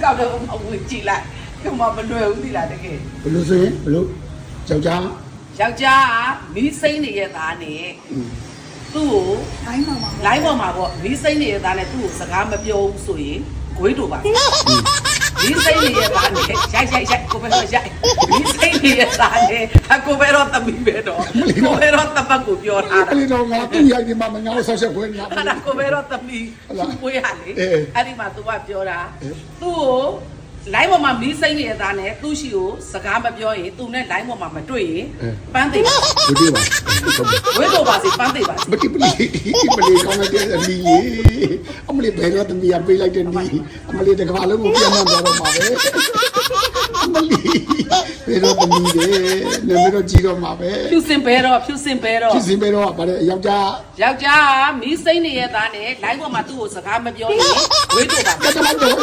ကောက်တော့ဝင်ကြည့်လိုက်ဒီမှာမလွယ်ဘူးဒီလားတကယ် ဘလို့ဆိုရင်ဘလို့ယောက်ျား ယောက်ျားကမီးစိမ့်နေရဲ့သားနဲ့သူ့ကိုလိုင်းပေါ်မှာပေါ့မီးစိမ့်နေရဲ့သားနဲ့သူ့ကိုစကားမပြောဘူးဆိုရင်ဂွေးတို့ပါမီးစိမ့်နေရဲ့သားနဲ့ရိုက်ကိုပဲတော့ရိုက်မီးစိမ့်နေရဲ့သားနဲ့ကိုပဲတော့သမီးပဲတော့ကိုပဲတော့တပတ်ကိုပြောထားတာ အဲ့ဒီတော့ငါသူ့ရိုက်ဒီမှာမငါ့ကိုဆောက်ချက်ခွဲငါ အဲ့ဒါကိုပဲတော့သမီးကိုရလေအဲ့ဒီမှာသူကပြောတာသူ့ကိုလိုင်းပေါ်မှာမီးစိမ့်နေတဲ့သားနဲ့သူ့ရှိကိုစကားမပြောရင်သူနဲ့လိုင်းပေါ်မှာမတွေ့ရင်ပန်းသိပါ ဒီဒီပါ ဝဲတော့ပါစီပန်းသိပါစီ မတိပလီကောင်းတဲ့အလီအမလေးဘယ်တော့တမီးပေးလိုက်တဲ့နီးအမလေးတကဘာလုံးကိုပြန်မှန်းသွားတော့မှာပဲအမလေးဘယ်တော့တမီးလေနေမတော့ကြည့်တော့မှာပဲ ဖြူစင်ဘဲတော့ဖြစ်စင်ပဲတော့ဗါတဲ့ယောက်ျား ယောက်ျားကမီးစိမ့်နေတဲ့သားနဲ့လိုင်းပေါ်မှာသူ့ကိုစကားမပြောရင်ဝဲတော့ပါ ကတလိုက်တော့